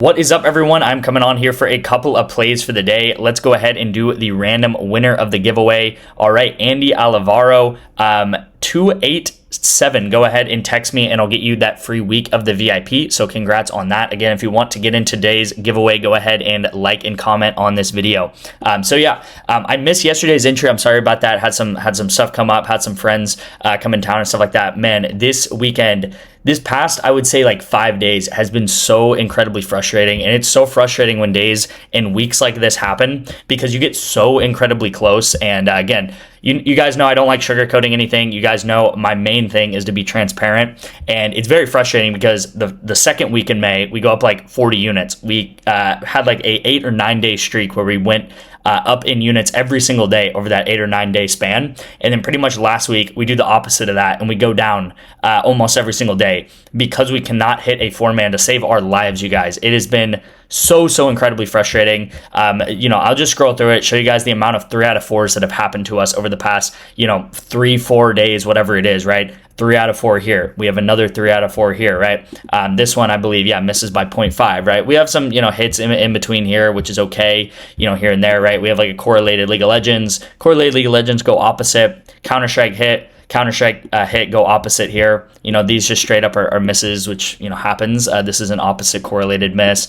What is up, everyone? I'm coming on here for a couple of plays for the day. Let's go ahead and do the random winner of the giveaway. All right, Andy Alvaro, 287. Go ahead and text me and I'll get you that free week of the VIP. So congrats on that. Again, if you want to get in today's giveaway, go ahead and like and comment on this video. I missed yesterday's entry. I'm sorry about that. Had some stuff come up, had some friends come in town and stuff like that. Man, this weekend, this past, I would say, like 5 days has been so incredibly frustrating. And it's so frustrating when days and weeks like this happen because you get so incredibly close. And again, you guys know I don't like sugarcoating anything. You guys know my main thing is to be transparent. And it's very frustrating because the second week in May, we go up like 40 units. We had like a 8 or 9 day streak where we went up in units every single day over that 8 or 9 day span. And then pretty much last week, we do the opposite of that and we go down almost every single day because we cannot hit a 4-man to save our lives, you guys. It has been so incredibly frustrating. I'll just scroll through it, show you guys the amount of 3 out of 4s that have happened to us over the past, 3-4 days, whatever it is, right? 3 out of 4 here. We have another 3 out of 4 here, right? This one, I believe, misses by 0.5, right? We have some, hits in between here, which is okay, here and there, right? We have like a correlated League of Legends. Correlated League of Legends go opposite. Counter-Strike hit. Counter-Strike hit go opposite here. These just straight up are misses, which, happens. This is an opposite correlated miss.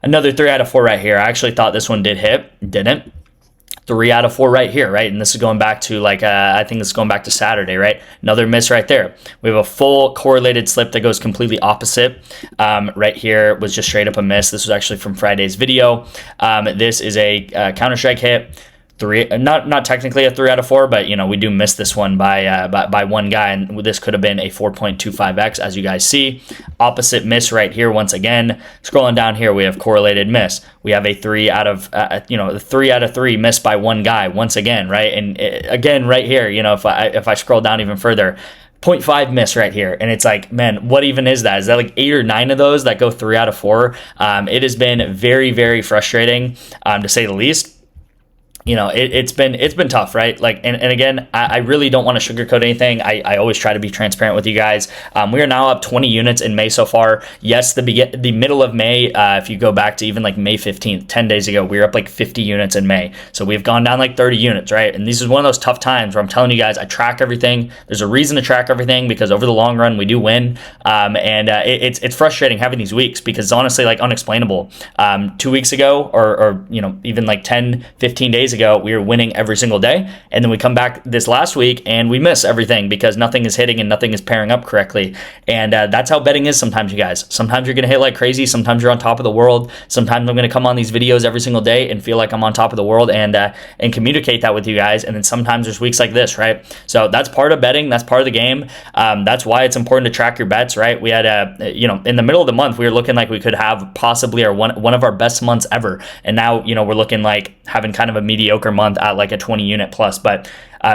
Another 3 out of 4 right here. I actually thought this one did hit. Didn't. 3 out of 4 right here, right? And this is going back to I think this is going back to Saturday, right? Another miss right there. We have a full correlated slip that goes completely opposite. Right here was just straight up a miss. This was actually from Friday's video. This is a Counter-Strike hit. 3, not technically a 3 out of 4, but we do miss this one by one guy, and this could have been a 4.25x, as you guys see. Opposite miss right here once again. Scrolling down here, we have correlated miss. We have a 3 out of 3 out of 3 missed by one guy once again, right? And again right here, if I scroll down even further, 0.5 miss right here. And it's like, man, what even is that? Is that like 8 or 9 of those that go 3 out of 4? It has been very frustrating, to say the least. It's been tough, right? And again, I really don't want to sugarcoat anything. I always try to be transparent with you guys. We are now up 20 units in May so far. Yes, the middle of May, if you go back to even like May 15th, 10 days ago, we were up like 50 units in May. So we've gone down like 30 units, right? And this is one of those tough times where I'm telling you guys, I track everything. There's a reason to track everything because over the long run, we do win. It's frustrating having these weeks because it's honestly like unexplainable. 2 weeks ago or even like 10, 15 days ago, we were winning every single day, and then we come back this last week and we miss everything because nothing is hitting and nothing is pairing up correctly. And that's how betting is sometimes, you guys. Sometimes you're gonna hit like crazy, sometimes you're on top of the world, sometimes I'm gonna come on these videos every single day and feel like I'm on top of the world and communicate that with you guys. And then sometimes there's weeks like this, right? So that's part of betting, that's part of the game. That's why it's important to track your bets, right? We had in the middle of the month, we were looking like we could have possibly one of our best months ever, and now we're looking like having kind of a mediocre month at like a 20 unit plus. But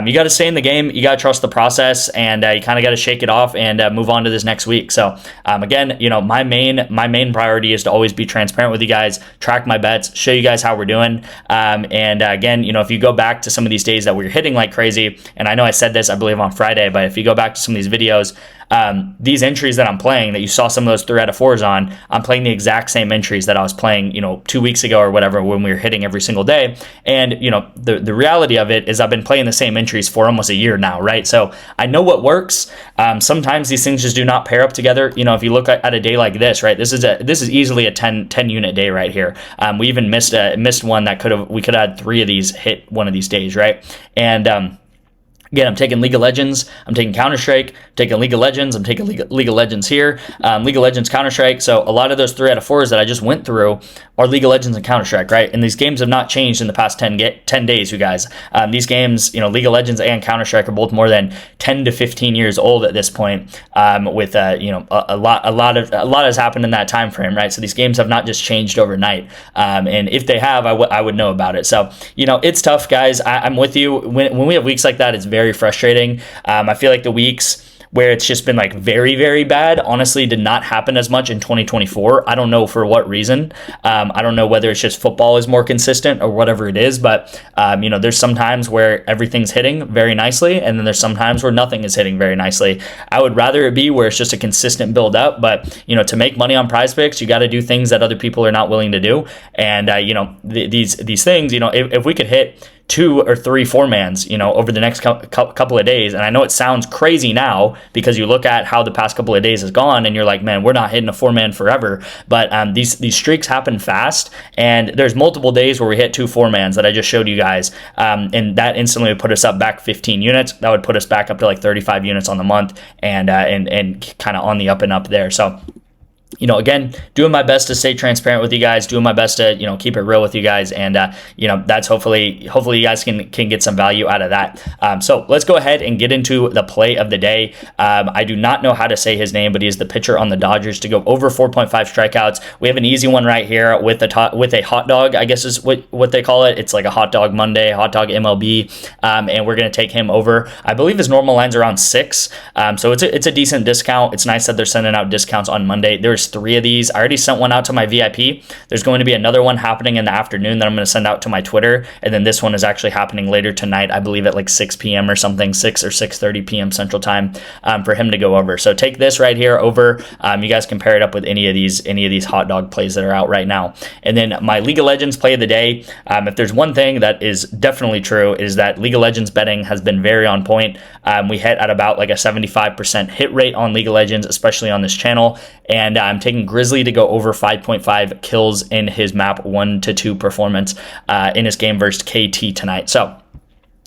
you got to stay in the game, you got to trust the process, and you kind of got to shake it off and move on to this next week. So again, my main priority is to always be transparent with you guys, track my bets, show you guys how we're doing. Again, if you go back to some of these days that we were hitting like crazy, and I know I said this, I believe, on Friday, but if you go back to some of these videos, these entries that I'm playing that you saw some of those 3 out of 4s on, I'm playing the exact same entries that I was playing 2 weeks ago or whatever when we were hitting every single day. And the reality of it is I've been playing the same entries for almost a year now, right? So I know what works. Sometimes these things just do not pair up together. If you look at a day like this, right, this is easily a 10 unit day right here. We even missed one that we could have had 3 of these hit one of these days, right? And again, I'm taking League of Legends, I'm taking Counter-Strike, I'm taking League of Legends, I'm taking League of Legends here, League of Legends, Counter-Strike. So a lot of those 3 out of 4s that I just went through are League of Legends and Counter-Strike, right? And these games have not changed in the past 10 days, you guys. These games, League of Legends and Counter-Strike are both more than 10 to 15 years old at this point. With a lot has happened in that time frame, right? So these games have not just changed overnight. And if they have, I would know about it. So it's tough, guys. I'm with you. When we have weeks like that, it's very frustrating. I feel like the weeks where it's just been like very, very bad, honestly did not happen as much in 2024. I don't know for what reason. I don't know whether it's just football is more consistent or whatever it is, but there's some times where everything's hitting very nicely, and then there's some times where nothing is hitting very nicely. I would rather it be where it's just a consistent build up, but to make money on PrizePicks, you got to do things that other people are not willing to do. And these things, if we could hit 2 or 3 4-mans, over the next couple of days. And I know it sounds crazy now because you look at how the past couple of days has gone and you're like, man, we're not hitting a 4-man forever. But these streaks happen fast, and there's multiple days where we hit 2 4-mans that I just showed you guys. And that instantly would put us up back 15 units. That would put us back up to like 35 units on the month, and kind of on the up and up there. So again, doing my best to stay transparent with you guys, doing my best to, keep it real with you guys. And, that's hopefully you guys can get some value out of that. So let's go ahead and get into the play of the day. I do not know how to say his name, but he is the pitcher on the Dodgers to go over 4.5 strikeouts. We have an easy one right here with a hot dog, I guess is what they call it. It's like a hot dog Monday, hot dog MLB. And we're going to take him over. I believe his normal line's around 6. So it's a decent discount. It's nice that they're sending out discounts on Monday. There's 3 of these. I already sent one out to my VIP. There's going to be another one happening in the afternoon that I'm going to send out to my Twitter, and then this one is actually happening later tonight, I believe at like 6 p.m. or something, 6 or 6:30 p.m. Central Time, for him to go over. So take this right here over. You guys can pair it up with any of these hot dog plays that are out right now. And then my League of Legends play of the day. If there's one thing that is definitely true, is that League of Legends betting has been very on point. We hit at about like a 75% hit rate on League of Legends, especially on this channel. And I'm taking Grizzly to go over 5.5 kills in his map 1-2 performance in his game versus KT tonight. So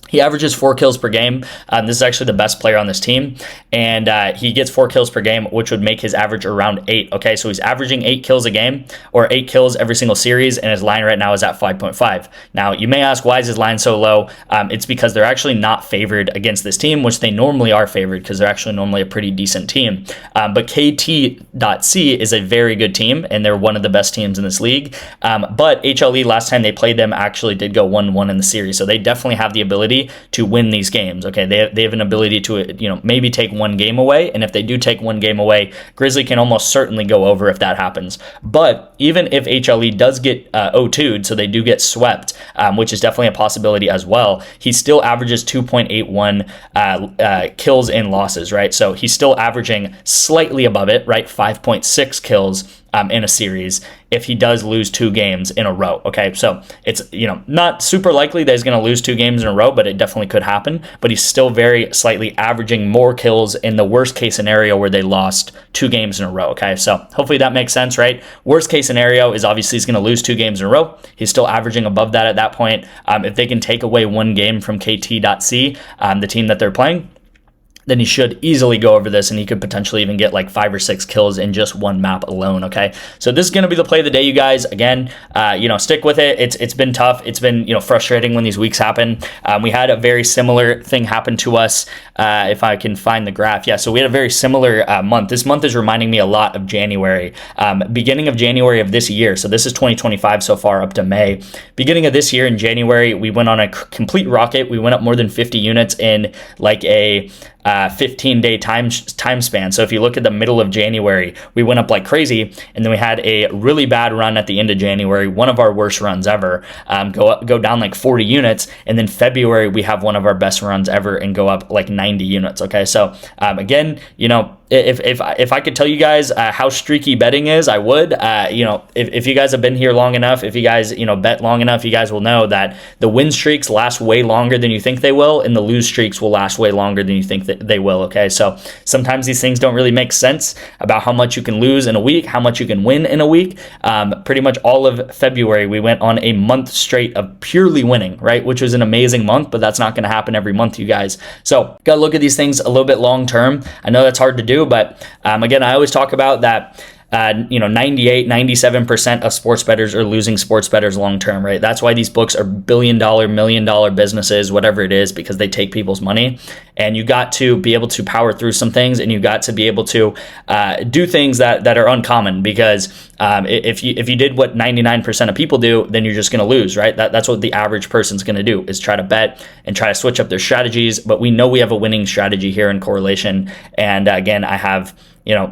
he averages 4 kills per game. This is actually the best player on this team. And he gets 4 kills per game, which would make his average around 8. Okay, so he's averaging 8 kills a game, or 8 kills every single series, and his line right now is at 5.5. Now, you may ask, why is his line so low? It's because they're actually not favored against this team, which they normally are favored because they're actually normally a pretty decent team. But KT.C is a very good team, and they're one of the best teams in this league. But HLE, last time they played them, actually did go 1-1 in the series. So they definitely have the ability to win these games. Okay, they have an ability to maybe take 1 game away, and if they do take 1 game away, Grizzly can almost certainly go over if that happens. But even if HLE does get O2'd, so they do get swept, which is definitely a possibility as well, he still averages 2.81 kills in losses, right? So he's still averaging slightly above it, right? 5.6 kills in a series if he does lose 2 games in a row. Okay, so it's not super likely that he's going to lose 2 games in a row, but it definitely could happen. But he's still very slightly averaging more kills in the worst case scenario where they lost 2 games in a row. Okay, so hopefully that makes sense, right? Worst case scenario is obviously he's going to lose 2 games in a row. He's still averaging above that at that point. If they can take away 1 game from KT.C, the team that they're playing, then he should easily go over this, and he could potentially even get like 5 or 6 kills in just 1 map alone. Okay, so this is going to be the play of the day, you guys. Again, stick with it. It's been tough. It's been frustrating when these weeks happen. We had a very similar thing happen to us. If I can find the graph, yeah. So we had a very similar month. This month is reminding me a lot of January, beginning of January of this year. So this is 2025 so far up to May. Beginning of this year in January, we went on a complete rocket. We went up more than 50 units in like a 15-day time span. So if you look at the middle of January, we went up like crazy, and then we had a really bad run at the end of January, one of our worst runs ever, go down like 40 units, and then February we have one of our best runs ever and go up like 90 units. Okay, so again, if I could tell you guys how streaky betting is, I would. If you guys have been here long enough, if you guys bet long enough, you guys will know that the win streaks last way longer than you think they will, and the lose streaks will last way longer than you think that they will. Okay, so sometimes these things don't really make sense about how much you can lose in a week, how much you can win in a week. Pretty much all of February we went on a month straight of purely winning, right, which was an amazing month, but that's not going to happen every month, you guys. So gotta look at these things a little bit long term. I know that's hard to do, but again, I always talk about that 98, 97% of sports bettors are losing sports bettors long term, right? That's why these books are billion-dollar, million-dollar businesses, whatever it is, because they take people's money. And you got to be able to power through some things, and you got to be able to do things that are uncommon, because If you did what 99% of people do, then you're just going to lose, right? That's what the average person's going to do, is try to bet and try to switch up their strategies. But we know we have a winning strategy here in correlation. And again, I have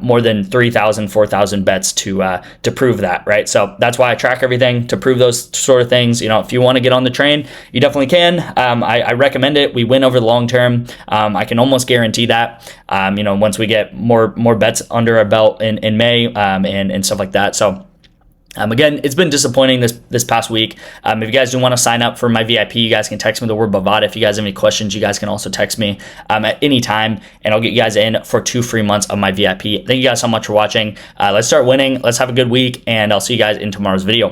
more than 3,000, 4,000 bets to prove that, right? So that's why I track everything, to prove those sort of things. If you want to get on the train, you definitely can. I recommend it. We win over the long term. I can almost guarantee that. Once we get more bets under our belt in May and stuff like that. So. Again, it's been disappointing this past week. If you guys do want to sign up for my VIP, you guys can text me the word Bovada. If you guys have any questions, you guys can also text me at any time, and I'll get you guys in for 2 free months of my VIP. Thank you guys so much for watching. Let's start winning. Let's have a good week, and I'll see you guys in tomorrow's video.